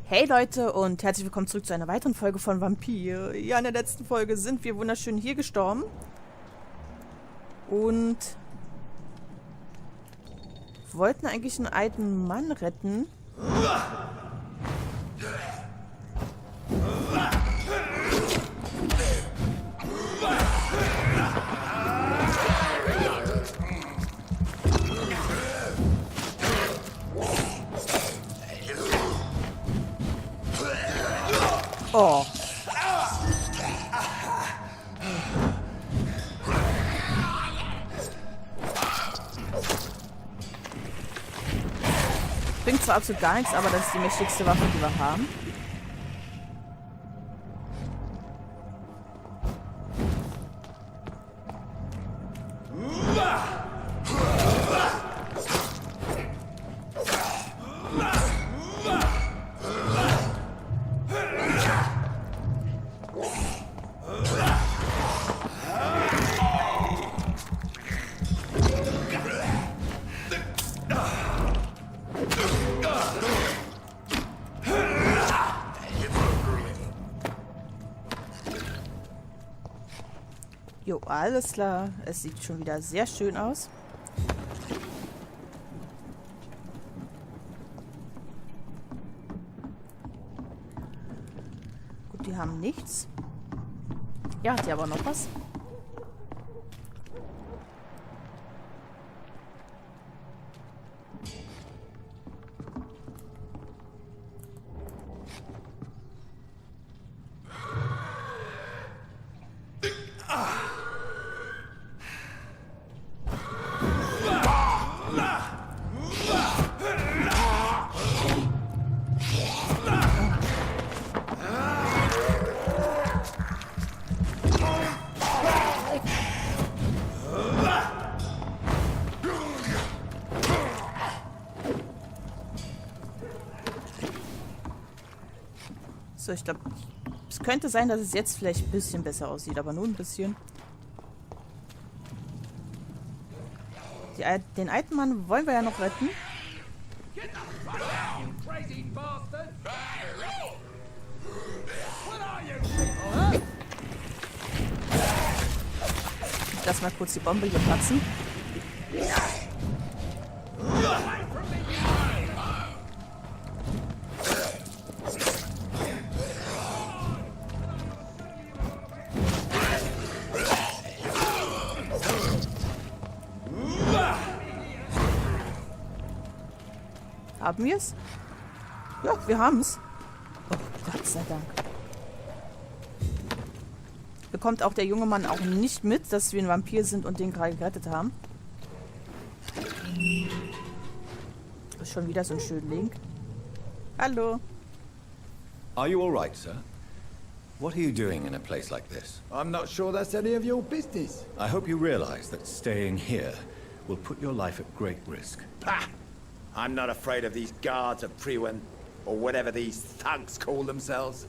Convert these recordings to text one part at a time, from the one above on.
Hey Leute und herzlich willkommen zurück zu einer weiteren Folge von Vampyr. Ja, in der letzten Folge sind wir wunderschön hier gestorben. Und wollten eigentlich einen alten Mann retten. Oh. Bringt zwar absolut gar nichts, aber das ist die mächtigste Waffe, die wir haben. Jo, alles klar. Es sieht schon wieder sehr schön aus. Gut, die haben nichts. Ja, hat die aber noch was? So, ich glaube, es könnte sein, dass es jetzt vielleicht ein bisschen besser aussieht, aber nur ein bisschen. Den alten Mann wollen wir ja noch retten. Ich lass mal kurz die Bombe hier platzen. Haben wir es? Ja, wir haben es. Oh, Gott sei Dank. Bekommt auch der junge Mann auch nicht mit, dass wir ein Vampir sind und den gerade gerettet haben. Ist schon wieder so ein schöner Link. Hallo. Are you all right, sir? What are you doing in a place like this? I'm not sure that's any of your business. I hope you realize that staying here will put your life at great risk. Pah! I'm not afraid of these guards of Priwen, or whatever these thugs call themselves.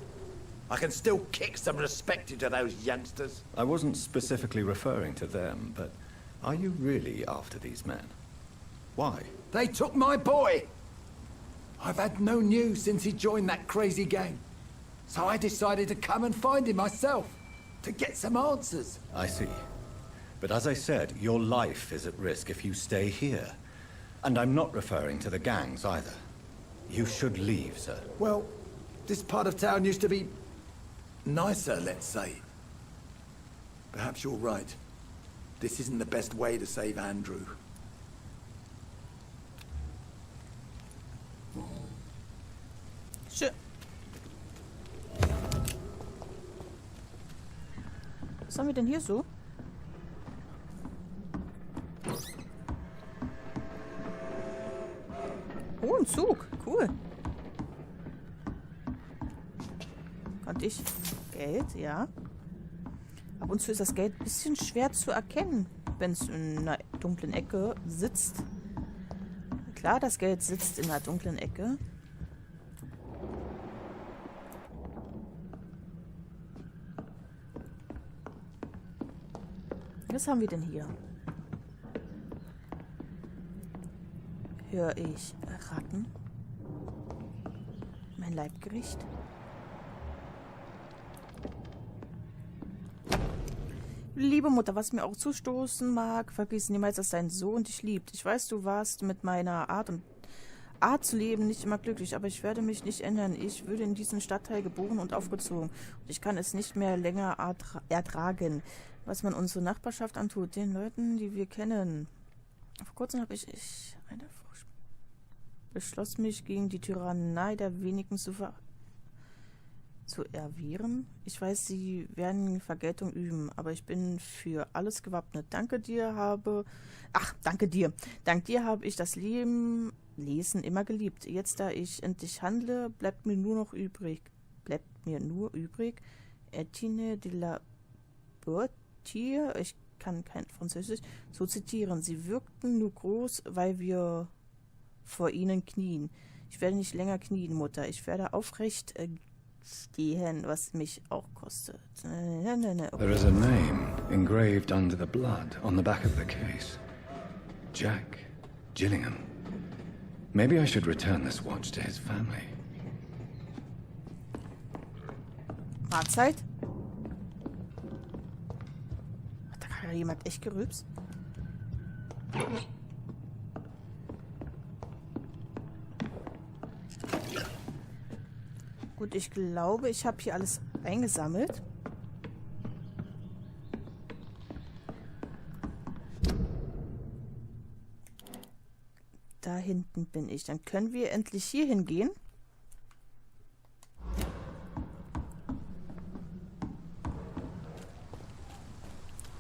I can still kick some respect into those youngsters. I wasn't specifically referring to them, but are you really after these men? Why? They took my boy! I've had no news since he joined that crazy gang. So I decided to come and find him myself, to get some answers. I see. But as I said, your life is at risk if you stay here. And I'm not referring to the gangs either. You should leave, sir. Well, this part of town used to be nicer, let's say. Perhaps you're right. This isn't the best way to save Andrew. Schön. Was haben wir denn hier so? Oh, ein Zug. Cool. Konnte ich... Geld, ja. Ab und zu ist das Geld ein bisschen schwer zu erkennen, wenn es in einer dunklen Ecke sitzt. Klar, das Geld sitzt in einer dunklen Ecke. Was haben wir denn hier? Höre ich Ratten? mein Leibgericht. Liebe Mutter, was mir auch zustoßen mag, vergiss niemals, dass dein Sohn dich liebt. Ich weiß, du warst mit meiner Art zu leben nicht immer glücklich, aber ich werde mich nicht ändern. Ich wurde in diesem Stadtteil geboren und aufgezogen. Und ich kann es nicht mehr länger ertragen, was man unsere Nachbarschaft antut, den Leuten, die wir kennen. Vor kurzem habe ich beschlossen, mich gegen die Tyrannei der wenigen zu erwehren. Ich weiß, sie werden Vergeltung üben, aber ich bin für alles gewappnet. Dank dir habe ich das Lesen immer geliebt. Jetzt, da ich endlich handle, bleibt mir nur übrig, Etine de la Bertier, ich kann kein Französisch, zu zitieren. Sie wirkten nur groß, weil wir vor ihnen knien. Ich werde nicht länger knien, Mutter. Ich werde aufrecht stehen, was mich auch kostet. Okay. There is a name engraved under the blood on the back of the case. Jack Gillingham. Maybe I should return this watch to his family. Mahlzeit? Hat da gerade jemand echt gerülpst? Gut, ich glaube, ich habe hier alles eingesammelt. Da hinten bin ich. Dann können wir endlich hier hingehen.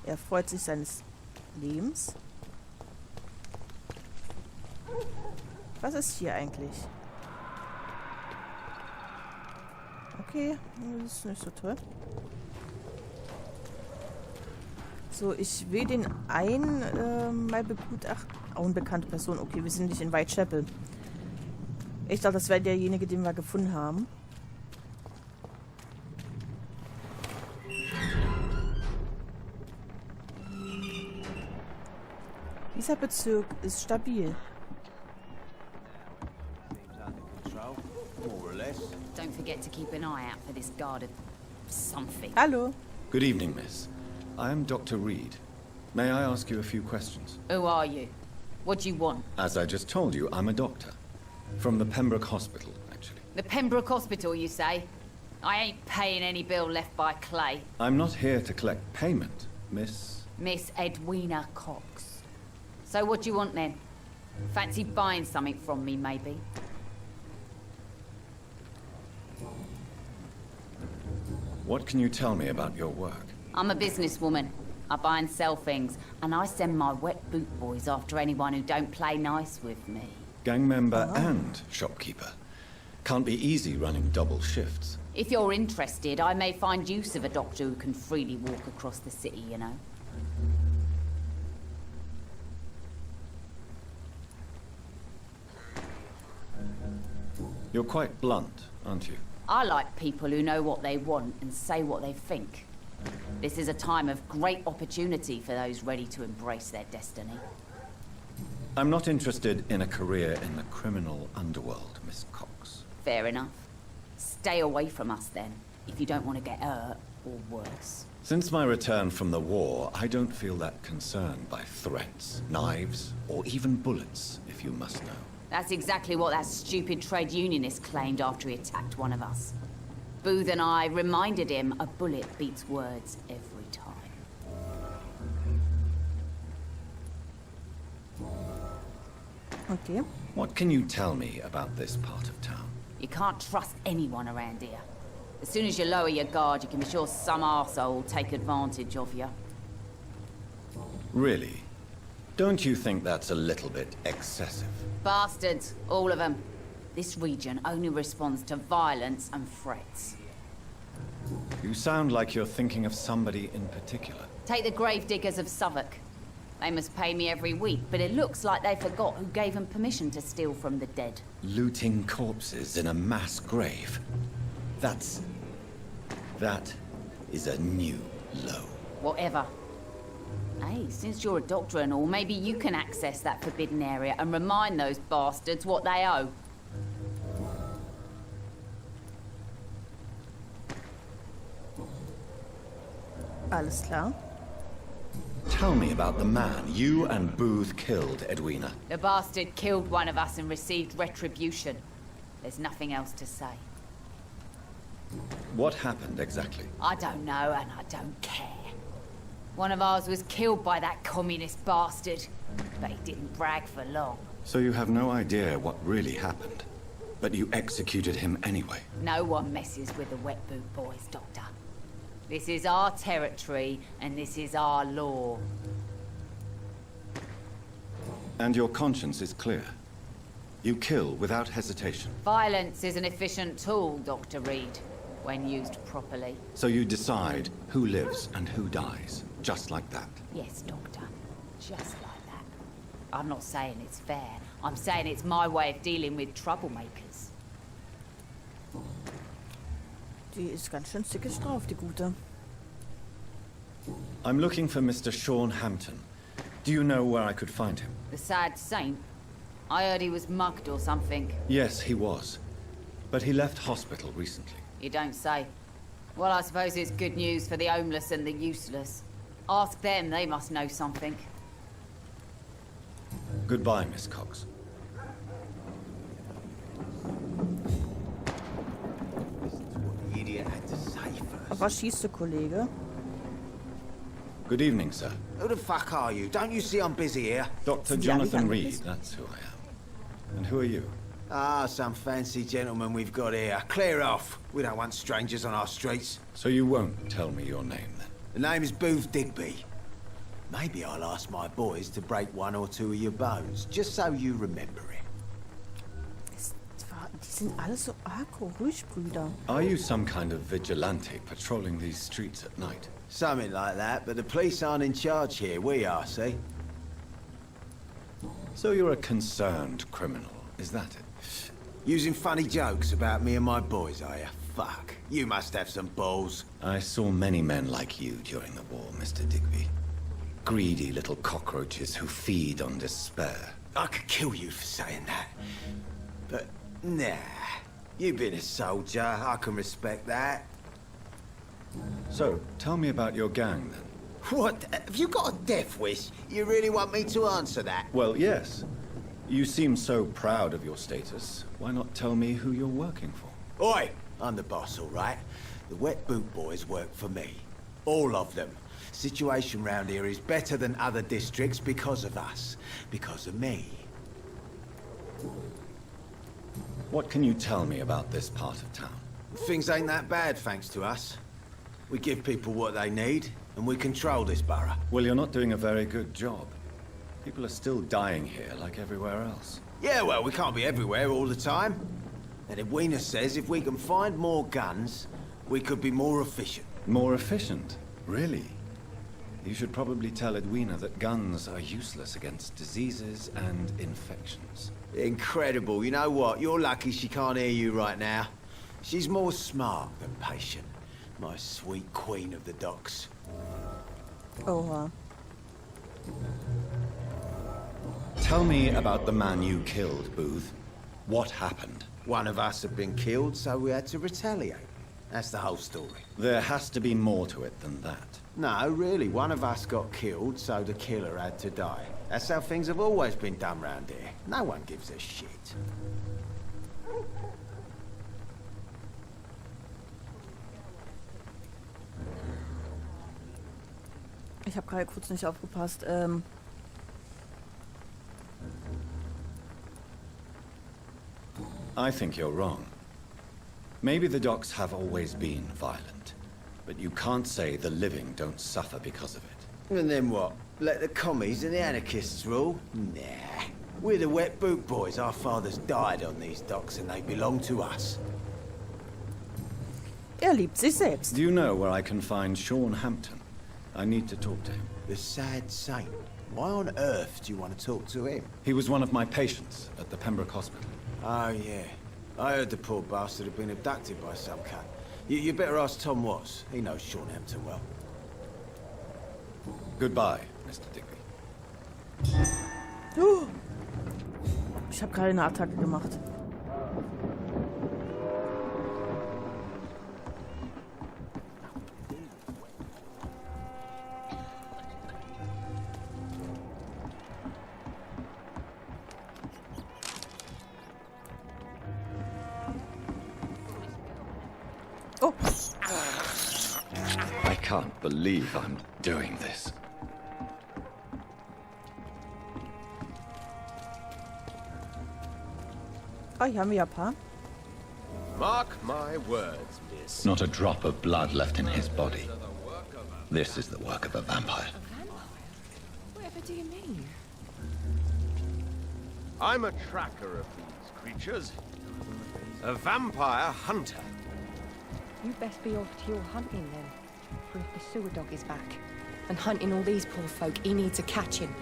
Er freut sich seines Lebens. Was ist hier eigentlich? Okay, das ist nicht so toll. So, ich will den einen mal begutachten. Auch unbekannte Person. Okay, wir sind nicht in Whitechapel. Ich dachte, das wäre derjenige, den wir gefunden haben. Dieser Bezirk ist stabil. Don't forget to keep an eye out for this guard of something. Hallo. Good evening, miss. I am Dr. Reid. May I ask you a few questions? Who are you? What do you want? As I just told you, I'm a doctor. From the Pembroke Hospital, actually. The Pembroke Hospital, you say? I ain't paying any bill left by Clay. I'm not here to collect payment, miss. Miss Edwina Cox. So what do you want then? Fancy buying something from me, maybe? What can you tell me about your work? I'm a businesswoman. I buy and sell things, and I send my wet boot boys after anyone who don't play nice with me. Gang member and shopkeeper. Can't be easy running double shifts. If you're interested, I may find use of a doctor who can freely walk across the city, you know. You're quite blunt, aren't you? I like people who know what they want and say what they think. This is a time of great opportunity for those ready to embrace their destiny. I'm not interested in a career in the criminal underworld, Miss Cox. Fair enough. Stay away from us then, if you don't want to get hurt or worse. Since my return from the war, I don't feel that concerned by threats, knives, or even bullets, if you must know. That's exactly what that stupid trade unionist claimed after he attacked one of us. Booth and I reminded him a bullet beats words every time. Okay. What can you tell me about this part of town? You can't trust anyone around here. As soon as you lower your guard, you can be sure some arsehole will take advantage of you. Really? Don't you think that's a little bit excessive? Bastards, all of them. This region only responds to violence and threats. You sound like you're thinking of somebody in particular. Take the gravediggers of Southwark. They must pay me every week, but it looks like they forgot who gave them permission to steal from the dead. Looting corpses in a mass grave. That is a new low. Whatever. Hey, since you're a doctor and all, maybe you can access that forbidden area and remind those bastards what they owe. Alles klar. Tell me about the man you and Booth killed, Edwina. The bastard killed one of us and received retribution. There's nothing else to say. What happened exactly? I don't know and I don't care. One of ours was killed by that communist bastard, but he didn't brag for long. So you have no idea what really happened, but you executed him anyway. No one messes with the wet boot boys, Doctor. This is our territory, and this is our law. And your conscience is clear. You kill without hesitation. Violence is an efficient tool, Dr. Reid, when used properly. So you decide who lives and who dies, just like that. Yes, Doctor. Just like that. I'm not saying it's fair. I'm saying it's my way of dealing with troublemakers. Die ist ganz schön zickig drauf, die Gute. I'm looking for Mr. Sean Hampton. Do you know where I could find him? The sad saint? I heard he was mugged or something. Yes, he was. But he left hospital recently. You don't say. Well, I suppose it's good news for the homeless and the useless. Ask them, they must know something. Goodbye, Miss Cox. Auf was schießt der Kollege? Good evening, sir. Who the fuck are you? Don't you see I'm busy here? Dr. Jonathan Reid, that's who I am. And who are you? Ah, some fancy gentleman we've got here. Clear off. We don't want strangers on our streets. So you won't tell me your name, then? The name is Booth Digby. Maybe I'll ask my boys to break one or two of your bones, just so you remember it. Die sind alle so arg ruhig, Brüder. Are you some kind of vigilante patrolling these streets at night? Something like that, but the police aren't in charge here. We are, see? So you're a concerned criminal, is that it? Using funny jokes about me and my boys, are you? Fuck. You must have some balls. I saw many men like you during the war, Mr. Digby. Greedy little cockroaches who feed on despair. I could kill you for saying that. But, nah. You've been a soldier. I can respect that. So, tell me about your gang, then. What? Have you got a death wish? You really want me to answer that? Well, yes. You seem so proud of your status. Why not tell me who you're working for? Oi! I'm the boss, all right? The wet boot boys work for me. All of them. Situation round here is better than other districts because of us. Because of me. What can you tell me about this part of town? Things ain't that bad, thanks to us. We give people what they need, and we control this borough. Well, you're not doing a very good job. People are still dying here, like everywhere else. Yeah, well, we can't be everywhere all the time. And Edwina says if we can find more guns, we could be more efficient. More efficient? Really? You should probably tell Edwina that guns are useless against diseases and infections. Incredible. You know what? You're lucky she can't hear you right now. She's more smart than patient. My sweet queen of the docks. Oha. Tell me about the man you killed, Booth. What happened? One of us had been killed, so we had to retaliate. That's the whole story. There has to be more to it than that. No, really. One of us got killed, so the killer had to die. That's how things have always been done round here. No one gives a shit. Ich habe gerade kurz nicht aufgepasst. I think you're wrong. Maybe the docks have always been violent, but you can't say the living don't suffer because of it. And then what? Let the commies and the anarchists rule? Nah. We're the wet boot boys. Our fathers died on these docks and they belong to us. Liebt sich selbst. Do you know where I can find Sean Hampton? I need to talk to him. The sad saint. Why on earth do you want to talk to him? He was one of my patients at the Pembroke Hospital. Oh, yeah. I heard the poor bastard had been abducted by some cunt. You better ask Tom Watts. He knows Sean Hampton well. Goodbye, Mr. Digby. Ich habe gerade eine Attacke gemacht. Oh. I can't believe I'm doing this. Oh, hier haben wir ja ein paar. Mark my words, miss. Not a drop of blood left in his body. This is the work of a vampire. Whatever do you mean? I'm a tracker of these creatures. A vampire hunter. You best be off to your hunting then. For if the sewer dog is back and hunting all these poor folk, he needs a catching.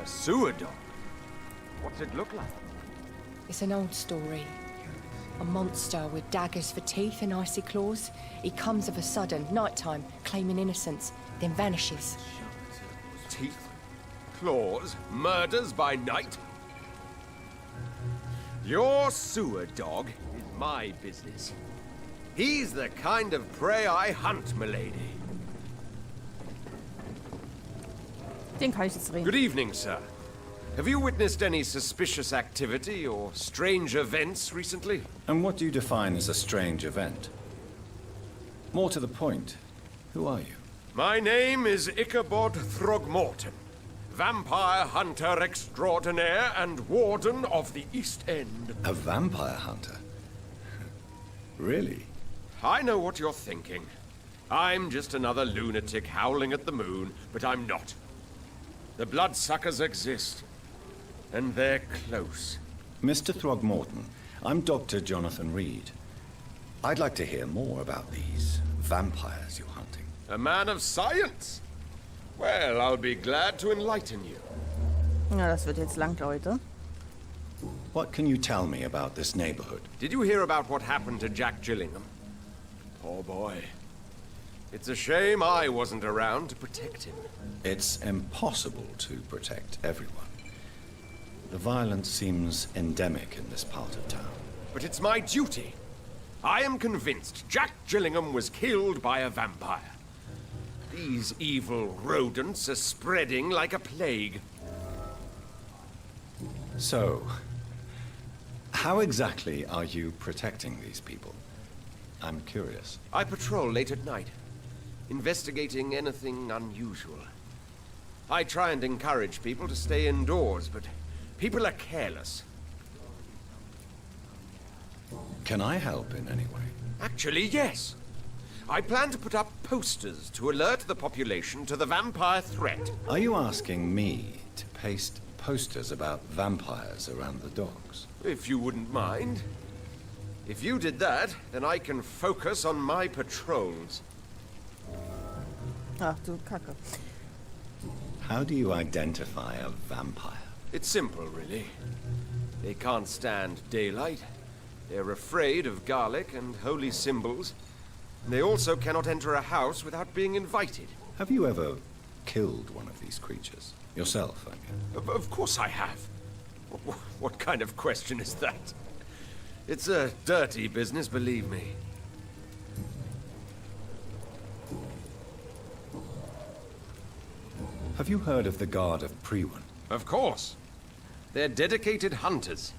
A sewer dog? What's it look like? It's an old story. A monster with daggers for teeth and icy claws. He comes of a sudden, nighttime, claiming innocence, then vanishes. Teeth, claws, murders by night? Your sewer dog is my business. He's the kind of prey I hunt, milady. Den kann ich jetzt Good reden. evening, sir. Have you witnessed any suspicious activity or strange events recently? And what do you define as a strange event? More to the point, who are you? My name is Ichabod Throgmorton, vampire hunter extraordinaire and warden of the East End. A vampire hunter? Really? I know what you're thinking. I'm just another lunatic howling at the moon, but I'm not. The bloodsuckers exist, and they're close. Mr. Throgmorton, I'm Dr. Jonathan Reid. I'd like to hear more about these vampires you're hunting. A man of science? Well, I'll be glad to enlighten you. Ja, das wird jetzt lang, Leute. What can you tell me about this neighborhood? Did you hear about what happened to Jack Gillingham? Poor boy. It's a shame I wasn't around to protect him. It's impossible to protect everyone. The violence seems endemic in this part of town. But it's my duty. I am convinced Jack Gillingham was killed by a vampire. These evil rodents are spreading like a plague. So, how exactly are you protecting these people? I'm curious. I patrol late at night, investigating anything unusual. I try and encourage people to stay indoors, but people are careless. Can I help in any way? Actually, yes. I plan to put up posters to alert the population to the vampire threat. Are you asking me to paste posters about vampires around the docks? If you wouldn't mind. If you did that, then I can focus on my patrols. Ach du Kacke. How do you identify a vampire? It's simple, really. They can't stand daylight. They're afraid of garlic and holy symbols. They also cannot enter a house without being invited. Have you ever killed one of these creatures? Yourself, I mean. Of course I have. What kind of question is that? It's a dirty business, believe me. Have you heard of the Guard of Priwen? Of course. They're dedicated hunters.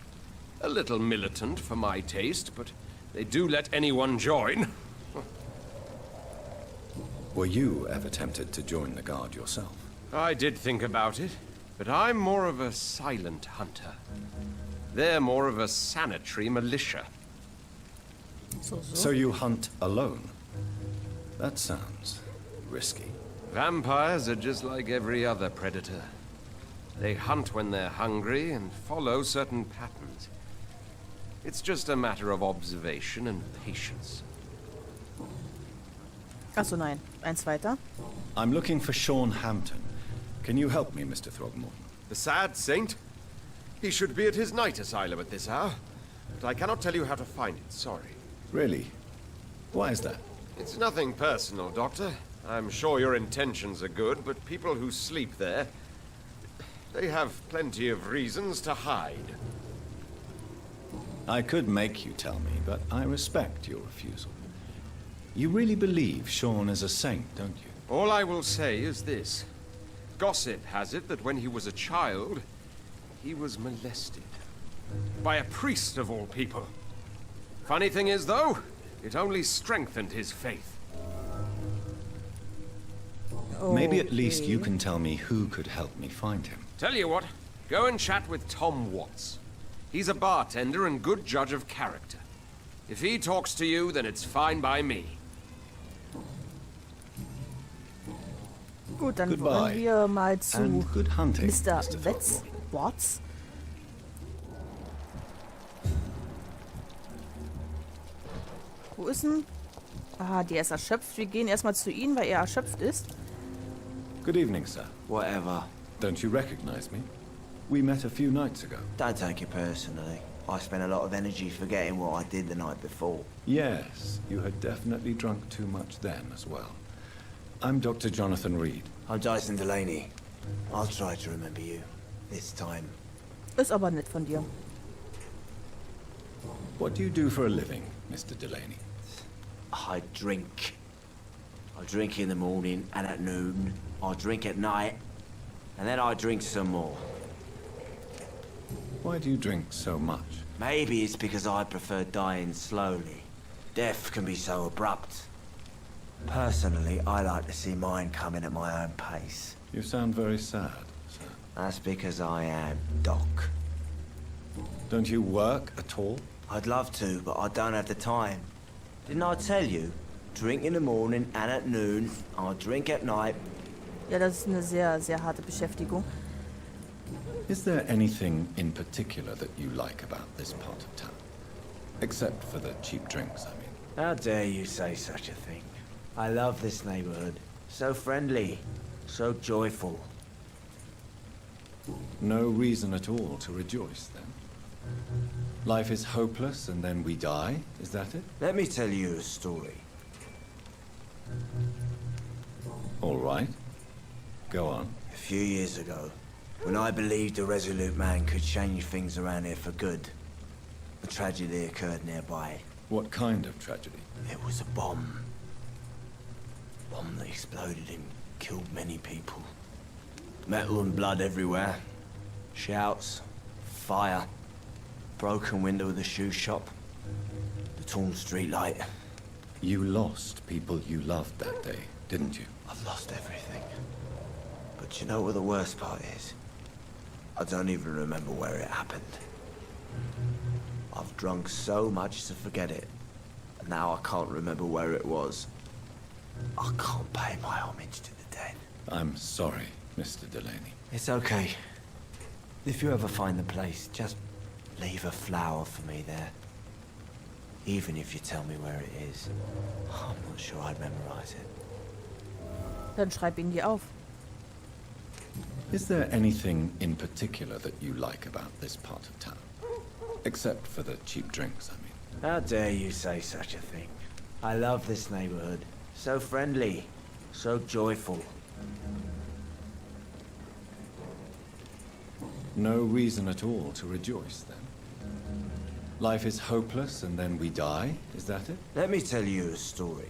A little militant for my taste, but they do let anyone join. Were you ever tempted to join the Guard yourself? I did think about it, but I'm more of a silent hunter. They're more of a sanitary militia. So you hunt alone? That sounds risky. Vampires are just like every other predator. They hunt when they're hungry and follow certain patterns. It's just a matter of observation and patience. Achso, nein. Eins weiter. I'm looking for Sean Hampton. Can you help me, Mr. Throgmorton? The sad saint? He should be at his night asylum at this hour. But I cannot tell you how to find it, sorry. Really? Why is that? It's nothing personal, Doctor. I'm sure your intentions are good, but people who sleep there, they have plenty of reasons to hide. I could make you tell me, but I respect your refusal. You really believe Sean is a saint, don't you? All I will say is this. Gossip has it that when he was a child, he was molested. By a priest of all people. Funny thing is, though, It only strengthened his faith. Maybe at least you can tell me who could help me find him. Tell you what, go and chat with Tom Watts. He's a bartender and good judge of character. If he talks to you, then it's fine by me. Gut, dann Goodbye. wollen wir mal zu And good hunting, Mr. Mr. Watts. Wo ist denn? Ah, der ist erschöpft. Wir gehen erstmal zu ihm, weil er erschöpft ist. Good evening, sir. Whatever. Don't you recognize me? We met a few nights ago. Don't take it personally. I spent a lot of energy forgetting what I did the night before. Yes, you had definitely drunk too much then as well. I'm Dr. Jonathan Reid. I'm Dyson Delaney. I'll try to remember you. This time. Ist aber nett von dir. What do you do for a living, Mr. Delaney? I drink. I drink in the morning and at noon. I drink at night. And then I drink some more. Why do you drink so much? Maybe it's because I prefer dying slowly. Death can be so abrupt. Personally, I like to see mine coming at my own pace. You sound very sad, sir. That's because I am Doc. Don't you work at all? I'd love to, but I don't have the time. Didn't I tell you? Drink in the morning and at noon. I drink at night. Ja, das ist eine sehr, sehr harte Beschäftigung. Is there anything in particular that you like about this part of town? Except for the cheap drinks, I mean. How dare you say such a thing? I love this neighborhood. So friendly. So joyful. No reason at all to rejoice, then? Life is hopeless and then we die, is that it? Let me tell you a story. All right. Go on. A few years ago, when I believed a resolute man could change things around here for good, a tragedy occurred nearby. What kind of tragedy? It was a bomb. Bomb that exploded and killed many people. Metal and blood everywhere. Shouts, fire, broken window of the shoe shop, the torn street light. You lost people you loved that day, didn't you? I've lost everything. But you know what the worst part is? I don't even remember where it happened. I've drunk so much to forget it. And now I can't remember where it was. I can't pay my homage to the dead. I'm sorry, Mr. Delaney. It's okay. If you ever find the place, just leave a flower for me there. Even if you tell me where it is. I'm not sure I'd memorize it. Dann schreib ihn dir auf. Is there anything in particular that you like about this part of town? Except for the cheap drinks, I mean. How dare you say such a thing? I love this neighborhood. So friendly. So joyful. No reason at all to rejoice, then? Life is hopeless and then we die, is that it? Let me tell you a story.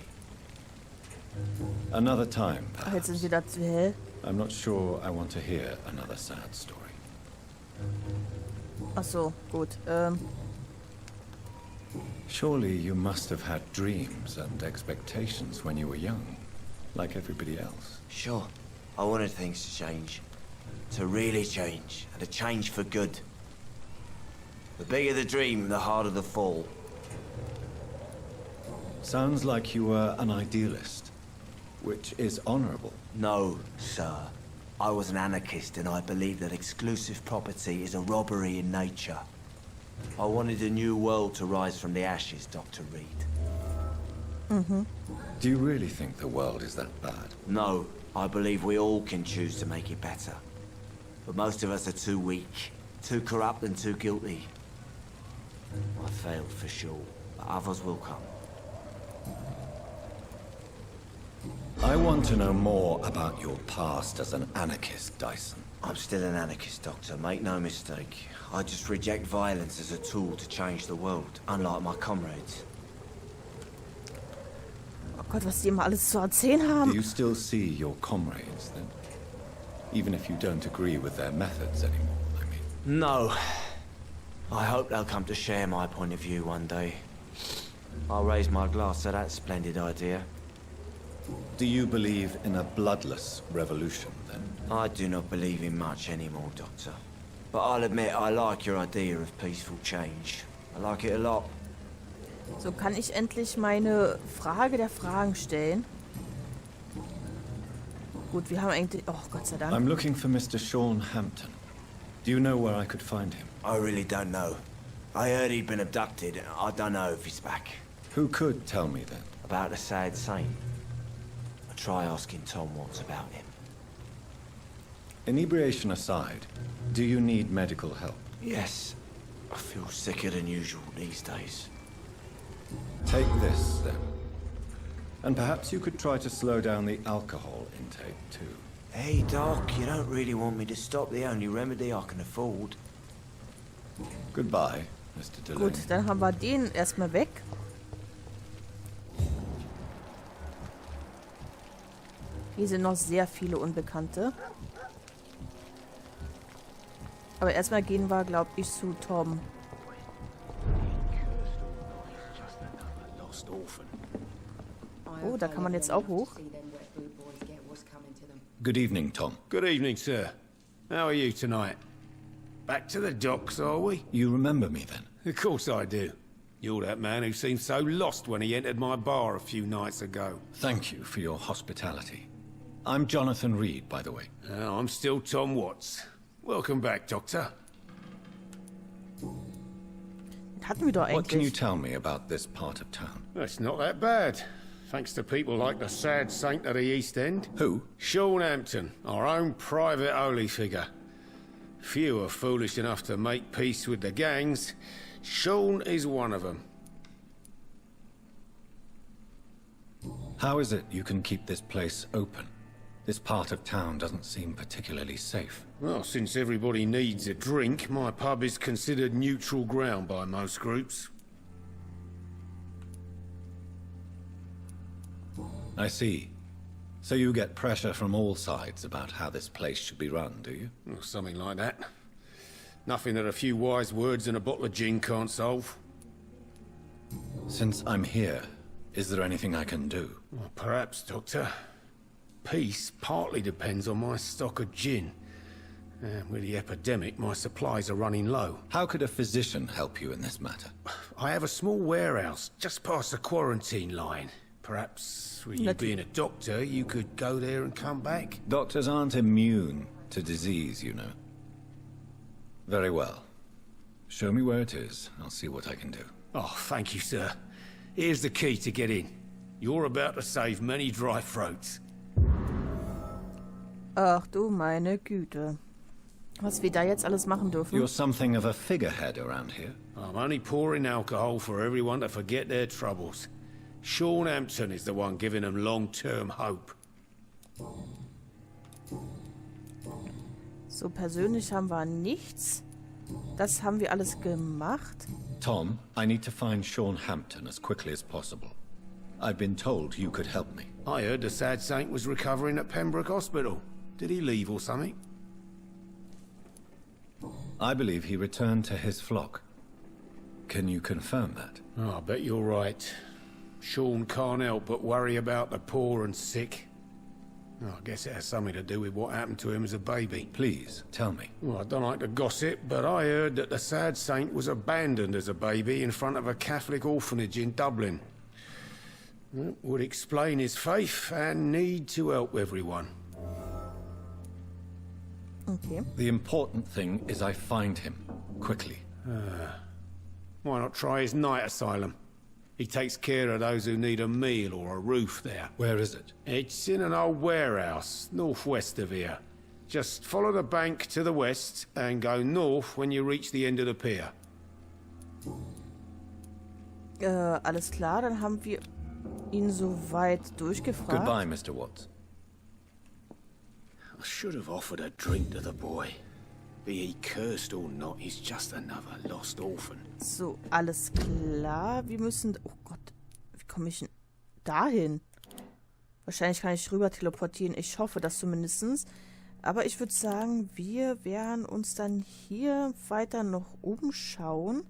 Another time, Ach, jetzt sind perhaps. wir da zu hell. I'm not sure I want to hear another sad story. Ach so, gut. Surely you must have had dreams and expectations when you were young, like everybody else. Sure. I wanted things to change. To really change. And to change for good. The bigger the dream, the harder the fall. Sounds like you were an idealist, which is honorable. No, sir. I was an anarchist and I believed that exclusive property is a robbery in nature. I wanted a new world to rise from the ashes, Dr. Reid. Do you really think the world is that bad? No, I believe we all can choose to make it better. But most of us are too weak, too corrupt and too guilty. I failed for sure, but others will come. I want to know more about your past as an anarchist, Dyson. I'm still an anarchist, Doctor, make no mistake. I just reject violence as a tool to change the world, unlike my comrades. Oh Gott, was die immer alles zu erzählen Do haben. you still see your comrades, then? Even if you don't agree with their methods anymore, I mean. No. I hope they'll come to share my point of view one day. I'll raise my glass to that splendid idea. Do you believe in a bloodless revolution, then? I do not believe in much anymore, Doctor. But I'll admit I like your idea of peaceful change. I like it a lot. So, kann ich endlich meine Frage der Fragen stellen? Gut, wir haben eigentlich... Oh, Gott sei Dank. I'm looking for Mr. Sean Hampton. Do you know where I could find him? I really don't know. I heard he'd been abducted. I don't know if he's back. Who could tell me then? About the sad saint. I'll try asking Tom what's about him. Inebriation aside, do you need medical help? Yes. I feel sicker than usual these days. Take this, then. And perhaps you could try to slow down the alcohol intake, too. Hey, Doc, you don't really want me to stop the only remedy I can afford. Goodbye, Mr. Delaney. Gut, dann haben wir den erstmal weg. Hier sind noch sehr viele Unbekannte. Aber erstmal gehen wir, glaube ich, zu Tom. Oh, da kann man jetzt auch hoch. Good evening, Tom. Good evening, sir. How are you tonight? Back to the docks, are we? You remember me, then? Of course I do. You're that man who seemed so lost when he entered my bar a few nights ago. Thank you for your hospitality. I'm Jonathan Reid, by the way. I'm still Tom Watts. Welcome back, Doctor. Hatten wir doch What can you eigentlich. tell me about this part of town? It's not that bad. Thanks to people like the sad saint of the East End. Who? Sean Hampton, our own private holy figure. Few are foolish enough to make peace with the gangs. Sean is one of them. How is it you can keep this place open? This part of town doesn't seem particularly safe. Well, since everybody needs a drink, my pub is considered neutral ground by most groups. I see. So you get pressure from all sides about how this place should be run, do you? Or something like that. Nothing that a few wise words and a bottle of gin can't solve. Since I'm here, is there anything I can do? Well, perhaps, Doctor. Peace partly depends on my stock of gin. With the epidemic, my supplies are running low. How could a physician help you in this matter? I have a small warehouse just past the quarantine line. Perhaps, with you being a doctor, you could go there and come back? Doctors aren't immune to disease, you know. Very well. Show me where it is. I'll see what I can do. Oh, thank you, sir. Here's the key to get in. You're about to save many dry throats. Ach du meine Güte. Was wir da jetzt alles machen dürfen. You're something of a figurehead around here. I'm only pouring alcohol for everyone to forget their troubles. Sean Hampton is the one giving them long-term hope. So, persönlich haben wir nichts. Das haben wir alles gemacht. Tom, I need to find Sean Hampton as quickly as possible. I've been told you could help me. I heard the sad saint was recovering at Pembroke Hospital. Did he leave or something? I believe he returned to his flock. Can you confirm that? Oh, I bet you're right. Sean can't help but worry about the poor and sick. Oh, I guess it has something to do with what happened to him as a baby. Please, tell me. Well, I don't like to gossip, but I heard that the sad saint was abandoned as a baby in front of a Catholic orphanage in Dublin. That would explain his faith and need to help everyone. Okay. The important thing is I find him, quickly. Why not try his night asylum? He takes care of those who need a meal or a roof there. Where is it? It's in an old warehouse, northwest of here. Just follow the bank to the west and go north when you reach the end of the pier. Alles klar, dann haben wir ihn soweit durchgefragt. Goodbye, Mr. Watts. I should have offered a drink to the boy. Be he cursed or not, he's just another lost orphan. So, alles klar. Wir müssen... Oh Gott, wie komme ich denn dahin? Wahrscheinlich kann ich rüber teleportieren. Ich hoffe das zumindest. Aber ich würde sagen, wir werden uns dann hier weiter noch umschauen.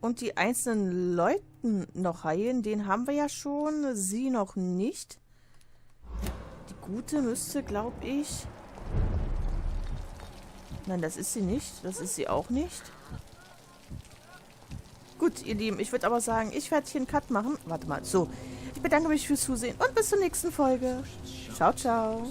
und die einzelnen Leuten noch heilen. Den haben wir ja schon, sie noch nicht. Die Gute müsste, glaube ich... Nein, das ist sie nicht. Das ist sie auch nicht. Gut, ihr Lieben, ich würde aber sagen, ich werde hier einen Cut machen. Warte mal, so. Ich bedanke mich fürs Zusehen und bis zur nächsten Folge. Ciao, ciao.